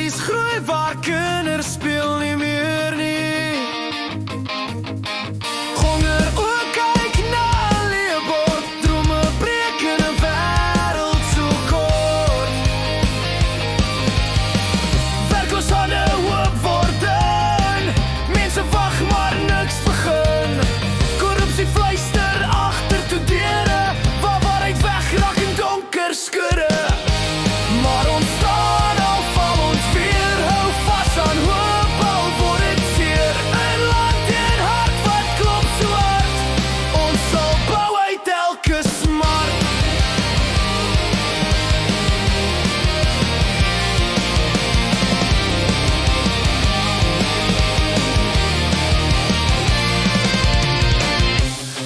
Generasies groei waar kinders speel nie meer nie. Honger ook kyk na 'n leebord, drome breek in 'n wêreld so kort. Werkloosheid hoop word dun, mense wag maar niks begin. Korrupsie fluister agter toe deure, waar waarheid wegraak in donker skure. Maar ons staan al val ons weer, hou vas aan hoop al word dit seer. In land en hart wat klop so hard, ons sal bou uit elke smart.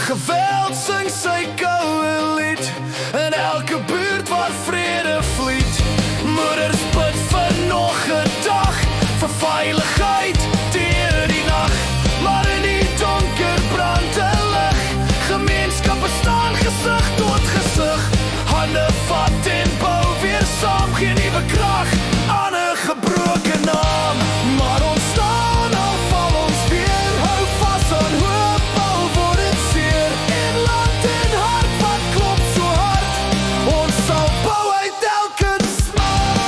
Geweld sing sy koue lied in elke buurt waar vrede vliet. Moeders bid vir nog 'n dag, vir veiligheid deur die nag. Maar in die donker brand 'n lig, gemeenskappe staan gesig tot gesig. Hande vat en bou weer saam, geen nuwe krag aan 'n gebroke naam. Maar ons staan al val ons weer, hou vas aan hoop al word dit seer. In land en hart wat klop so hard, ons sal bou uit elke smart.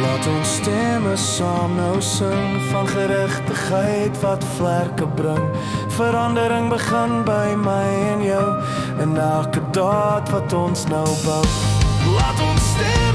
Laat ons stemme saam nou sing van geregtigheid wat vlerke bring. Verandering begin by my en jou, en elke daad wat ons nou bou. Laat ons stemme